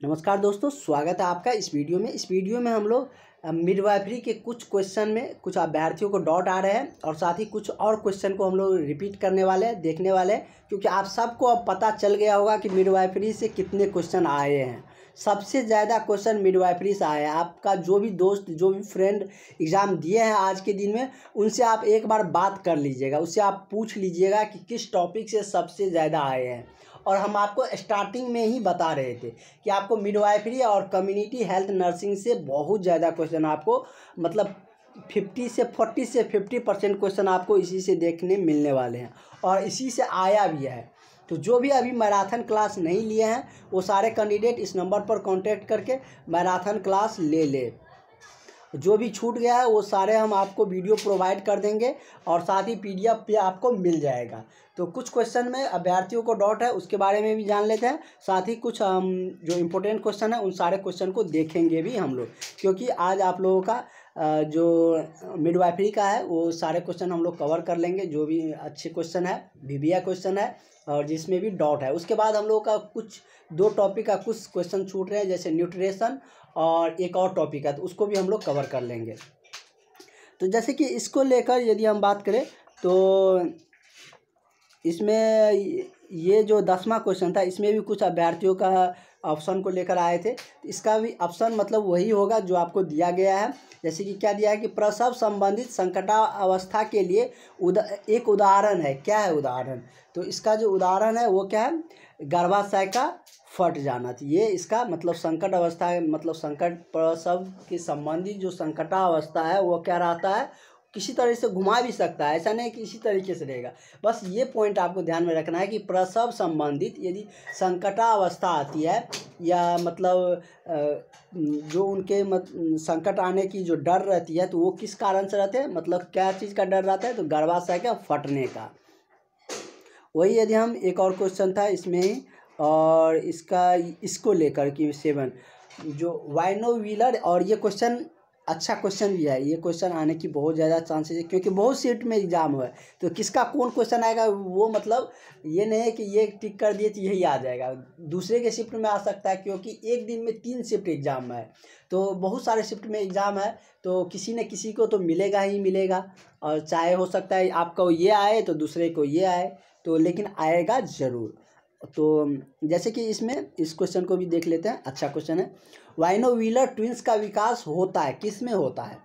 नमस्कार दोस्तों, स्वागत है आपका इस वीडियो में हम लोग मिडवाइफरी के कुछ क्वेश्चन में कुछ अभ्यर्थियों को डाउट आ रहे हैं और साथ ही कुछ और क्वेश्चन को हम लोग रिपीट करने वाले हैं, देखने वाले हैं। क्योंकि आप सबको अब पता चल गया होगा कि मिडवाइफरी से कितने क्वेश्चन आए हैं। सबसे ज़्यादा क्वेश्चन मिडवाइफरी से आए हैं। आपका जो भी दोस्त, जो भी फ्रेंड एग्ज़ाम दिए हैं आज के दिन में, उनसे आप एक बार बात कर लीजिएगा, उससे आप पूछ लीजिएगा कि किस टॉपिक से सबसे ज़्यादा आए हैं। और हम आपको स्टार्टिंग में ही बता रहे थे कि आपको मिडवाइफरी और कम्युनिटी हेल्थ नर्सिंग से बहुत ज़्यादा क्वेश्चन आपको मतलब 40 से 50% क्वेश्चन आपको इसी से देखने मिलने वाले हैं और इसी से आया भी है। तो जो भी अभी मैराथन क्लास नहीं लिए हैं वो सारे कैंडिडेट इस नंबर पर कांटेक्ट करके मैराथन क्लास ले ले। जो भी छूट गया है वो सारे हम आपको वीडियो प्रोवाइड कर देंगे और साथ ही PDF पे आपको मिल जाएगा। तो कुछ क्वेश्चन में अभ्यर्थियों को डाउट है, उसके बारे में भी जान लेते हैं। साथ ही कुछ जो इम्पोर्टेंट क्वेश्चन है उन सारे क्वेश्चन को देखेंगे भी हम लोग, क्योंकि आज आप लोगों का जो मिडवाइफरी का है वो सारे क्वेश्चन हम लोग कवर कर लेंगे। जो भी अच्छे क्वेश्चन है, VBA क्वेश्चन है और जिसमें भी डाउट है। उसके बाद हम लोग का कुछ 2 टॉपिक का कुछ क्वेश्चन छूट रहे हैं, जैसे न्यूट्रिशन और एक और टॉपिक है, तो उसको भी हम लोग कवर कर लेंगे। तो जैसे कि इसको लेकर यदि हम बात करें तो इसमें ये जो 10वां क्वेश्चन था, इसमें भी कुछ अभ्यर्थियों का ऑप्शन को लेकर आए थे। इसका भी ऑप्शन मतलब वही होगा जो आपको दिया गया है। जैसे कि क्या दिया है कि प्रसव संबंधित संकटावस्था के लिए एक उदाहरण है। क्या है उदाहरण? तो इसका जो उदाहरण है वो क्या है? गर्भाशय का फट जाना। तो ये इसका मतलब संकट अवस्था है, मतलब संकट प्रसव के संबंधित जो संकटावस्था है वो क्या रहता है, किसी तरह से घुमा भी सकता है, ऐसा नहीं कि इसी तरीके से रहेगा। बस ये पॉइंट आपको ध्यान में रखना है कि प्रसव संबंधित यदि संकटावस्था आती है या मतलब जो उनके संकट आने की जो डर रहती है, तो वो किस कारण से रहते हैं, मतलब क्या चीज़ का डर रहता है, तो गर्भाशय का फटने का। वही यदि हम एक और क्वेश्चन था इसमें ही, और इसको लेकर कि 7 जो वाइनोविलर, और ये क्वेश्चन अच्छा क्वेश्चन भी है। ये क्वेश्चन आने की बहुत ज़्यादा चांसेस है क्योंकि बहुत शिफ्ट में एग्जाम हुआ है। तो किसका कौन क्वेश्चन आएगा वो मतलब ये नहीं है कि ये टिक कर दिए तो यही आ जाएगा, दूसरे के शिफ्ट में आ सकता है, क्योंकि एक दिन में 3 शिफ्ट एग्जाम है। तो बहुत सारे शिफ्ट में एग्ज़ाम है, तो किसी न किसी को तो मिलेगा ही मिलेगा। और चाहे हो सकता है आपको ये आए तो दूसरे को ये आए, तो लेकिन आएगा ज़रूर। तो जैसे कि इसमें इस क्वेश्चन को भी देख लेते हैं। अच्छा क्वेश्चन है। वाइनोविलर ट्विंस का विकास होता है, किस में होता है?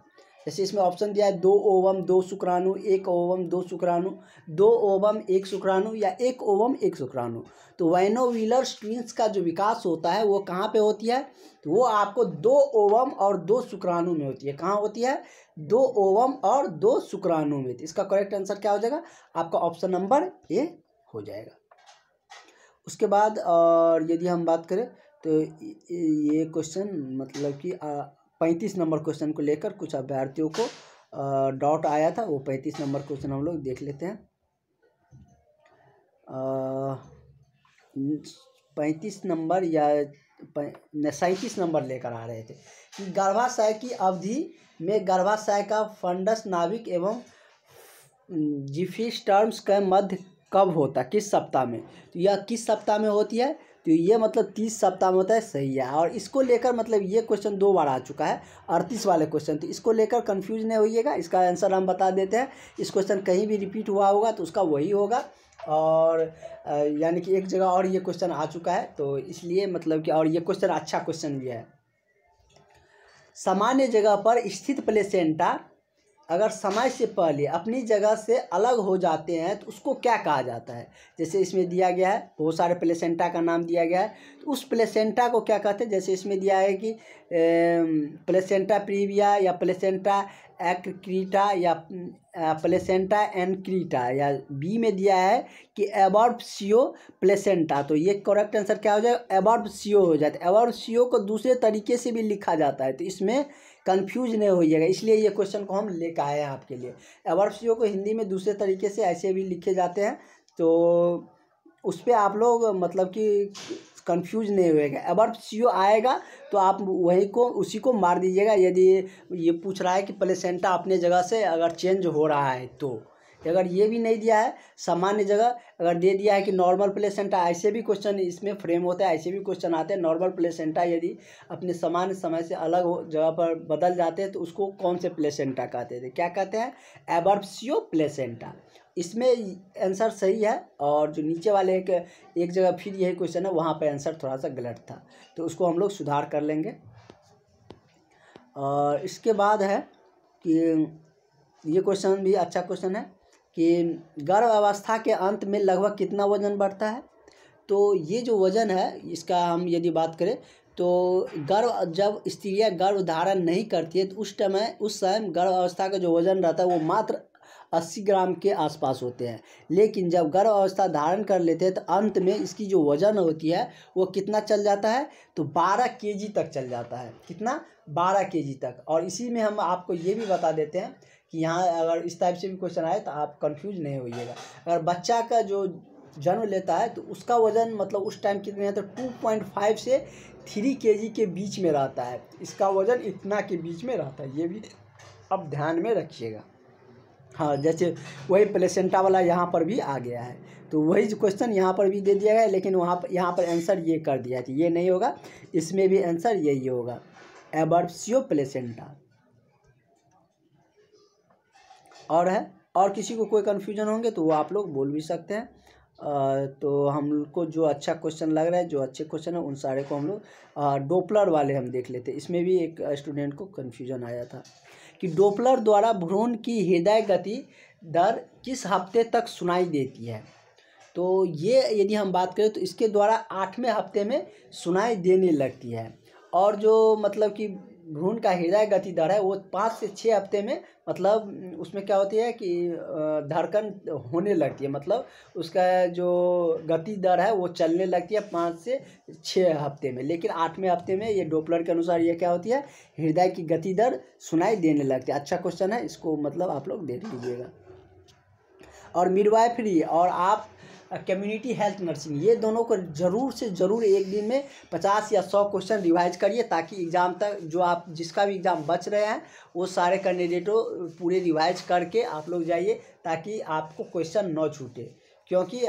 जैसे इसमें ऑप्शन दिया है 2 ओवम 2 शुक्राणु, 1 ओवम 2 शुक्राणु, 2 ओवम 1 शुक्राणु या 1 ओवम 1 शुक्राणु। तो वाइनोविलर ट्विंस का जो विकास होता है वो कहाँ पे होती है? तो वो आपको 2 ओवम और 2 शुक्राणु में होती है। कहाँ होती है? 2 ओवम और 2 शुक्राणु में। तो इसका करेक्ट आंसर क्या हो जाएगा? आपका ऑप्शन नंबर ए हो जाएगा। उसके बाद और यदि हम बात करें तो ये क्वेश्चन मतलब कि 35 नंबर क्वेश्चन को लेकर कुछ अभ्यर्थियों को डाउट आया था। वो 35 नंबर क्वेश्चन हम लोग देख लेते हैं। 35 नंबर या 37 नंबर लेकर आ रहे थे कि गर्भाशय की अवधि में गर्भाशय का फंडस नाभिक एवं जिफिस्टर्म्स का मध्य कब होता है, किस सप्ताह में? तो यह किस सप्ताह में होती है? तो ये मतलब 30 सप्ताह में होता है, सही है। और इसको लेकर मतलब ये क्वेश्चन 2 बार आ चुका है, 38 वाले क्वेश्चन। तो इसको लेकर कंफ्यूज नहीं होइएगा, इसका आंसर हम बता देते हैं। इस क्वेश्चन कहीं भी रिपीट हुआ होगा तो उसका वही होगा, और यानी कि एक जगह और ये क्वेश्चन आ चुका है, तो इसलिए मतलब कि और ये क्वेश्चन अच्छा क्वेश्चन भी है। सामान्य जगह पर स्थित प्लेसेंटा अगर समय से पहले अपनी जगह से अलग हो जाते हैं तो उसको क्या कहा जाता है? जैसे इसमें दिया गया है, बहुत सारे प्लेसेंटा का नाम दिया गया है, तो उस प्लेसेंटा को क्या कहते हैं? जैसे इसमें दिया है कि प्लेसेंटा प्रीविया या प्लेसेंटा एक्रीटा या प्लेसेंटा एनक्रीटा, या बी में दिया है कि एबॉर्प्सियो प्लेसेंटा। तो ये करेक्ट आंसर क्या हो जाएगा? एबॉर्प्सियो हो जाता है। एबॉर्प्सियो को दूसरे तरीके से भी लिखा जाता है, तो इसमें कंफ्यूज नहीं होइएगा, इसलिए ये क्वेश्चन को हम लेकर आए हैं आपके लिए। एबॉर्प्सियो को हिंदी में दूसरे तरीके से ऐसे भी लिखे जाते हैं, तो उस पर आप लोग मतलब कि कंफ्यूज नहीं होएगा। एबॉर्प्सियो आएगा तो आप वही को उसी को मार दीजिएगा। यदि ये पूछ रहा है कि प्लेसेंटा अपने जगह से अगर चेंज हो रहा है तो अगर ये भी नहीं दिया है सामान्य जगह, अगर दे दिया है कि नॉर्मल प्लेसेंटा, ऐसे भी क्वेश्चन इसमें फ्रेम होता है, ऐसे भी क्वेश्चन आते हैं। नॉर्मल प्लेसेंटा यदि अपने सामान्य समय से अलग जगह पर बदल जाते हैं तो उसको कौन से प्लेसेंटा कहते थे, क्या कहते हैं, एबॉर्प्शियो प्लेसेंटा। इसमें आंसर सही है, और जो नीचे वाले एक जगह फिर यही क्वेश्चन है, वहाँ पे आंसर थोड़ा सा गलत था, तो उसको हम लोग सुधार कर लेंगे। और इसके बाद है कि ये क्वेश्चन भी अच्छा क्वेश्चन है कि गर्भ अवस्था के अंत में लगभग कितना वजन बढ़ता है। तो ये जो वजन है इसका हम यदि बात करें तो जब स्त्रियाँ गर्भ धारण नहीं करती है तो उस समय गर्भ अवस्था का जो वजन रहता है वो मात्र 80 ग्राम के आसपास होते हैं। लेकिन जब गर्भ अवस्था धारण कर लेते हैं तो अंत में इसकी जो वजन होती है वो कितना चल जाता है, तो 12 केजी तक चल जाता है। कितना, 12 केजी तक। और इसी में हम आपको ये भी बता देते हैं कि यहाँ अगर इस टाइप से भी क्वेश्चन आए तो आप कंफ्यूज नहीं होइएगा। अगर बच्चा का जो जन्म लेता है तो उसका वजन मतलब उस टाइम कितने है, तो 2.5 से 3 केजी के बीच में रहता है। इसका वजन इतना के बीच में रहता है, ये भी अब ध्यान में रखिएगा। हाँ, जैसे वही प्लेसेंटा वाला यहाँ पर भी आ गया है, तो वही जो क्वेश्चन यहाँ पर भी दे दिया गया है, लेकिन यहाँ पर आंसर ये कर दिया है, ये नहीं होगा, इसमें भी आंसर यही होगा, एबॉर्प्शियो प्लेसेंटा। और है, और किसी को कोई कन्फ्यूजन होंगे तो वो आप लोग बोल भी सकते हैं। तो हमको जो अच्छा क्वेश्चन लग रहा है, जो अच्छे क्वेश्चन है उन सारे को हम लोग डोपलर वाले हम देख लेते हैं। इसमें भी एक स्टूडेंट को कन्फ्यूजन आया था कि डोपलर द्वारा भ्रूण की हृदय गति दर किस हफ्ते तक सुनाई देती है। तो ये यदि हम बात करें तो इसके द्वारा 8वें हफ्ते में सुनाई देने लगती है, और जो मतलब कि भ्रूण का हृदय गति दर है वो 5 से 6 हफ्ते में, मतलब उसमें क्या होती है कि धड़कन होने लगती है, मतलब उसका जो गति दर है वो चलने लगती है 5 से 6 हफ्ते में। लेकिन 8वें हफ्ते में ये डोपलर के अनुसार ये क्या होती है, हृदय की गति दर सुनाई देने लगती है। अच्छा क्वेश्चन है, इसको मतलब आप लोग देख लीजिएगा। और मिडवाइफरी और आप कम्युनिटी हेल्थ नर्सिंग, ये दोनों को ज़रूर से ज़रूर एक दिन में 50 या 100 क्वेश्चन रिवाइज करिए, ताकि एग्ज़ाम तक जो आप जिसका भी एग्ज़ाम बच रहे हैं वो सारे कैंडिडेटों पूरे रिवाइज करके आप लोग जाइए, ताकि आपको क्वेश्चन न छूटे। क्योंकि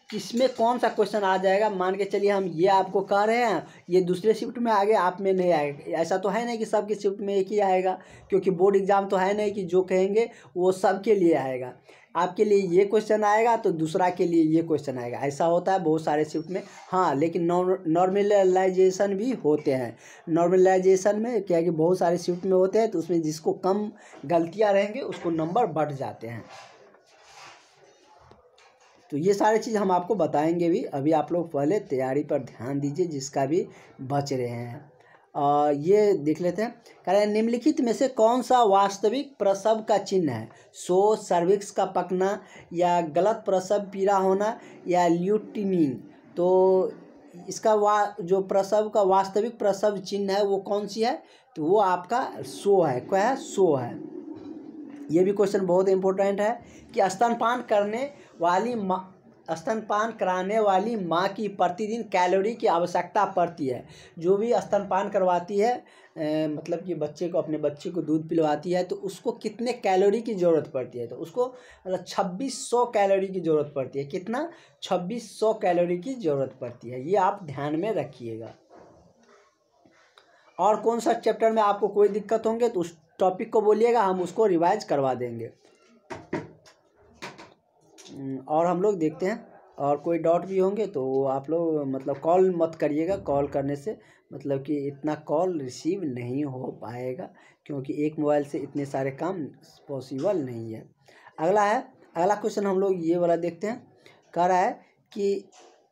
किसमें कौन सा क्वेश्चन आ जाएगा, मान के चलिए हम ये आपको कह रहे हैं, ये दूसरे शिफ्ट में आ गया, आप में नहीं आएगा। ऐसा तो है नहीं कि सबके शिफ्ट में एक ही आएगा, क्योंकि बोर्ड एग्ज़ाम तो है नहीं कि जो कहेंगे वो सबके लिए आएगा। आपके लिए ये क्वेश्चन आएगा तो दूसरा के लिए ये क्वेश्चन आएगा, ऐसा होता है बहुत सारे शिफ्ट में। हाँ, लेकिन नॉर्मलाइजेशन भी होते हैं। नॉर्मलाइजेशन में क्या है कि बहुत सारे शिफ्ट में होते हैं, तो उसमें जिसको कम गलतियाँ रहेंगे उसको नंबर बढ़ जाते हैं। तो ये सारी चीज़ हम आपको बताएंगे भी। अभी आप लोग पहले तैयारी पर ध्यान दीजिए जिसका भी बच रहे हैं। ये देख लेते हैं, कह रहे हैं निम्नलिखित में से कौन सा वास्तविक प्रसव का चिन्ह है, शोथ, सर्विक्स का पकना, या गलत प्रसव पीड़ा होना, या ल्यूटिनिन। तो इसका जो प्रसव का वास्तविक प्रसव चिन्ह है वो कौन सी है, तो वो आपका शो है। क्या है, शो है। ये भी क्वेश्चन बहुत इंपॉर्टेंट है कि स्तनपान कराने वाली माँ की प्रतिदिन कैलोरी की आवश्यकता पड़ती है। जो भी स्तनपान करवाती है, मतलब कि अपने बच्चे को दूध पिलवाती है, तो उसको कितने कैलोरी की ज़रूरत पड़ती है, तो उसको मतलब 2600 कैलोरी की ज़रूरत पड़ती है। कितना, 2600 कैलोरी की ज़रूरत पड़ती है, ये आप ध्यान में रखिएगा। और कौन सा चैप्टर में आपको कोई दिक्कत होंगे तो उस टॉपिक को बोलिएगा, हम उसको रिवाइज करवा देंगे। और हम लोग देखते हैं, और कोई डाउट भी होंगे तो आप लोग मतलब कॉल मत करिएगा। कॉल करने से मतलब कि इतना कॉल रिसीव नहीं हो पाएगा, क्योंकि एक मोबाइल से इतने सारे काम पॉसिबल नहीं है। अगला क्वेश्चन हम लोग ये वाला देखते हैं। कह रहा है कि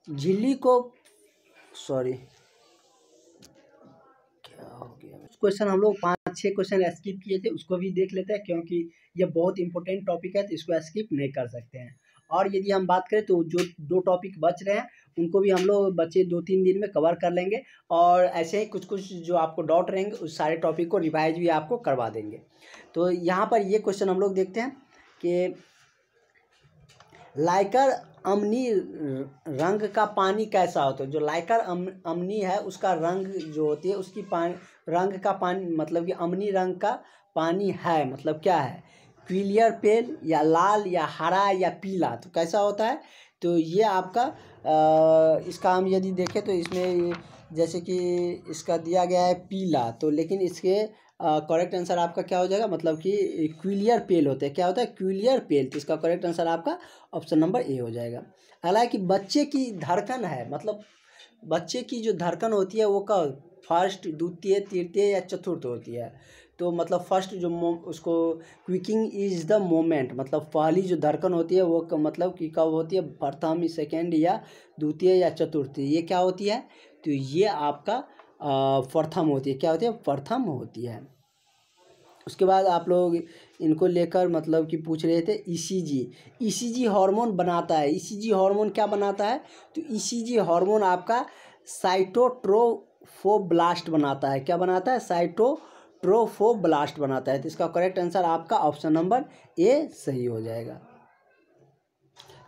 झिल्ली को क्वेश्चन हम लोग 5-6 क्वेश्चन स्किप किए थे, उसको भी देख लेते हैं, क्योंकि ये बहुत इंपॉर्टेंट टॉपिक है, तो इसको स्किप नहीं कर सकते हैं। और यदि हम बात करें तो जो 2 टॉपिक बच रहे हैं उनको भी हम लोग बचे 2-3 दिन में कवर कर लेंगे, और ऐसे ही कुछ जो आपको डाउट रहेंगे उस सारे टॉपिक को रिवाइज भी आपको करवा देंगे। तो यहाँ पर ये क्वेश्चन हम लोग देखते हैं कि लाइकर अम्नी रंग का पानी कैसा होता है। जो लाइकर अम्नी है उसका रंग जो होती है उसकी रंग का पानी, मतलब कि अम्नी रंग का पानी है, मतलब क्या है, क्लियर पेल या लाल या हरा या पीला, तो कैसा होता है? तो ये आपका इसका हम यदि देखें तो इसमें जैसे कि इसका दिया गया है पीला, तो लेकिन इसके करेक्ट आंसर आपका क्या हो जाएगा, मतलब कि क्विलियर पेल होते हैं। क्या होता है? क्विलियर पेल। तो इसका करेक्ट आंसर आपका ऑप्शन नंबर ए हो जाएगा। अगला है कि बच्चे की धड़कन है, मतलब बच्चे की जो धड़कन होती है वो कब फर्स्ट, द्वितीय, तृतीय या चतुर्थ होती है? तो मतलब फर्स्ट जो उसको क्विकिंग इज द मोमेंट, मतलब पहली जो धड़कन होती है वो मतलब कि कब होती है? प्रथम, सेकेंड या द्वितीय या चतुर्थ, ये क्या होती है? तो ये आपका प्रथम होती है। क्या होती है? प्रथम होती है। उसके बाद आप लोग इनको लेकर मतलब कि पूछ रहे थे ईसीजी। ईसीजी हार्मोन बनाता है। ईसीजी हार्मोन क्या बनाता है? तो ईसीजी हार्मोन आपका साइटोट्रोफोब्लास्ट बनाता है। क्या बनाता है? साइटोट्रोफोब्लास्ट बनाता है। तो इसका करेक्ट आंसर आपका ऑप्शन नंबर ए सही हो जाएगा।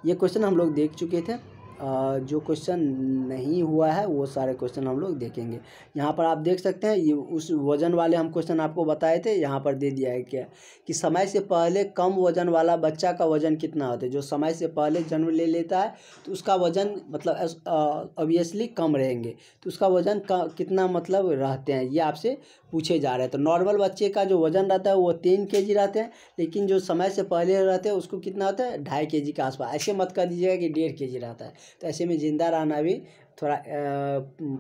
ये क्वेश्चन हम लोग देख चुके थे। जो क्वेश्चन नहीं हुआ है वो सारे क्वेश्चन हम लोग देखेंगे। यहाँ पर आप देख सकते हैं, ये उस वजन वाले हम क्वेश्चन आपको बताए थे, यहाँ पर दे दिया है क्या कि समय से पहले कम वजन वाला बच्चा का वजन कितना होता है? जो समय से पहले जन्म ले लेता है तो उसका वजन मतलब ऑब्वियसली कम रहेंगे, तो उसका वजन कितना मतलब रहते हैं, ये आपसे पूछे जा रहे हैं। तो नॉर्मल बच्चे का जो वजन रहता है वो 3 kg रहते हैं, लेकिन जो समय से पहले रहते हैं उसको कितना होता है? 2.5 kg के आसपास। ऐसे मत कर दीजिएगा कि 1.5 kg रहता है, तो ऐसे में ज़िंदा रहना भी थोड़ा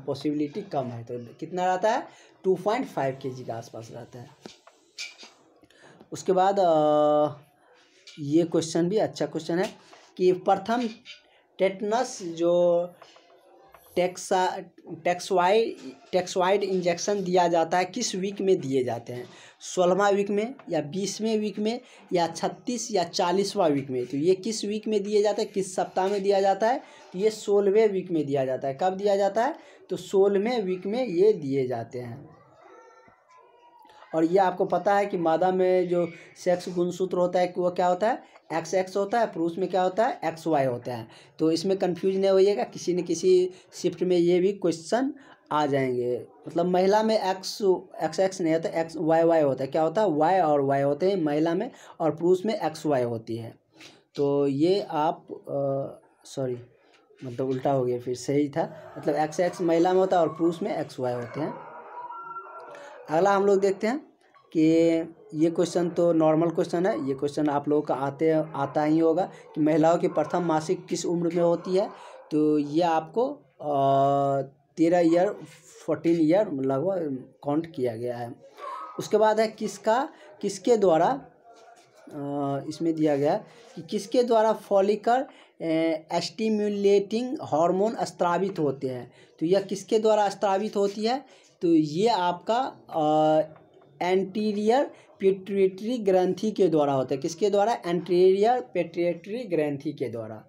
पॉसिबिलिटी कम है। तो कितना रहता है? 2.5 kg के आसपास रहता है। उसके बाद ये क्वेश्चन भी अच्छा क्वेश्चन है कि प्रथम टेटनस जो टैक्सवाइड इंजेक्शन दिया जाता है किस वीक में दिए जाते हैं? 16वां वीक में या 20वें वीक में या 36 या 40वां वीक में? तो ये किस वीक में दिए जाते हैं, किस सप्ताह में दिया जाता है? तो ये 16वें वीक में दिया जाता है। कब दिया जाता है? तो 16वें वीक में ये दिए जाते हैं। और ये आपको पता है कि मादा में जो सेक्स गुणसूत्र होता है कि वो क्या होता है? XX होता है। पुरुष में क्या होता है? XY होता है। तो इसमें कंफ्यूज नहीं होइएगा, किसी न किसी शिफ्ट में ये भी क्वेश्चन आ जाएंगे। मतलब महिला में XX नहीं होता, XYY होता है। क्या होता है? Y और Y होते हैं महिला में, और पुरुष में XY होती है। तो ये आप सॉरी मतलब उल्टा हो गया, फिर सही था, मतलब XX महिला में होता है और पुरुष में XY होते हैं। अगला हम लोग देखते हैं कि ये क्वेश्चन तो नॉर्मल क्वेश्चन है। ये क्वेश्चन आप लोगों का आता ही होगा कि महिलाओं की प्रथम मासिक किस उम्र में होती है? तो ये आपको 13 ईयर 14 ईयर लगभग काउंट किया गया है। उसके बाद है किसके द्वारा इसमें दिया गया कि किसके द्वारा फॉलिकल स्टिमुलेटिंग हार्मोन स्त्रावित होते हैं? तो यह किसके द्वारा स्त्रावित होती है? तो ये आपका एंटीरियर पिट्यूटरी ग्रंथि के द्वारा होता है। किसके द्वारा? एंटीरियर पिट्यूटरी ग्रंथि के द्वारा।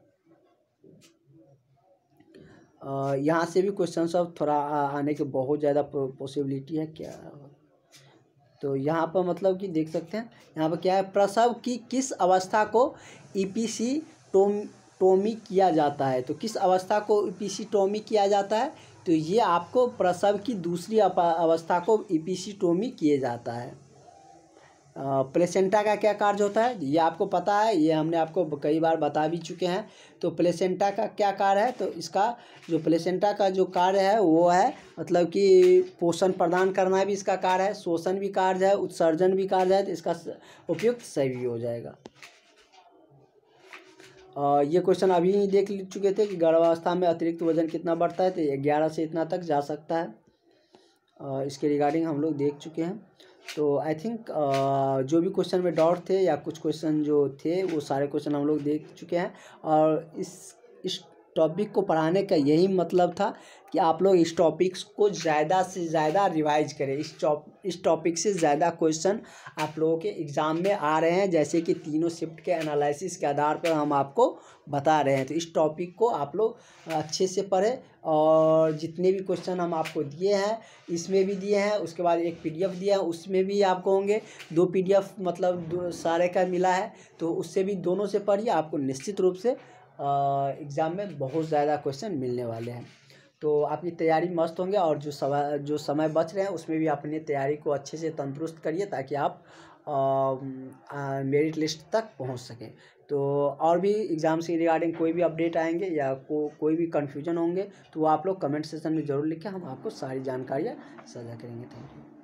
यहाँ से भी क्वेश्चन सब थोड़ा आने की बहुत ज़्यादा पॉसिबिलिटी है। क्या तो यहाँ पर मतलब कि देख सकते हैं, यहाँ पर क्या है? प्रसव की किस अवस्था को इपिसिटोमी किया जाता है? तो किस अवस्था को इपिसिटोमी किया जाता है? तो ये आपको प्रसव की दूसरी अवस्था को इपिसिटोमी किया जाता है। प्लेसेंटा का क्या कार्य होता है? ये आपको पता है, ये हमने आपको कई बार बता भी चुके हैं। तो प्लेसेंटा का क्या कार्य है? तो इसका जो प्लेसेंटा का जो कार्य है वो है मतलब कि पोषण प्रदान करना भी इसका कार्य है, शोषण भी कार्य है, उत्सर्जन भी कार्य है। तो इसका उपयुक्त सही हो जाएगा। ये क्वेश्चन अभी ही देख चुके थे कि गर्भावस्था में अतिरिक्त वजन कितना बढ़ता है? तो 11 से इतना तक जा सकता है। इसके रिगार्डिंग हम लोग देख चुके हैं। तो आई थिंक जो भी क्वेश्चन में डाउट थे या कुछ क्वेश्चन जो थे वो सारे क्वेश्चन हम लोग देख चुके हैं। और इस टॉपिक को पढ़ाने का यही मतलब था कि आप लोग इस टॉपिक्स को ज़्यादा से ज़्यादा रिवाइज करें। इस टॉपिक से ज़्यादा क्वेश्चन आप लोगों के एग्ज़ाम में आ रहे हैं, जैसे कि तीनों शिफ्ट के एनालिसिस के आधार पर हम आपको बता रहे हैं। तो इस टॉपिक को आप लोग अच्छे से पढ़ें, और जितने भी क्वेश्चन हम आपको दिए हैं इसमें भी दिए हैं, उसके बाद एक PDF दिया है उसमें भी आपको होंगे 2 PDF, मतलब सारे का मिला है। तो उससे भी दोनों से पढ़िए, आपको निश्चित रूप से एग्ज़ाम में बहुत ज़्यादा क्वेश्चन मिलने वाले हैं। तो आपकी तैयारी मस्त होंगे, और जो समय बच रहे हैं उसमें भी अपनी तैयारी को अच्छे से तंदुरुस्त करिए, ताकि आप मेरिट लिस्ट तक पहुंच सकें। तो और भी एग्ज़ाम से रिगार्डिंग कोई भी अपडेट आएंगे या कोई भी कन्फ्यूजन होंगे तो वो आप लोग कमेंट सेक्शन में ज़रूर लिखें, हम आपको सारी जानकारियाँ साझा करेंगे। Thank you.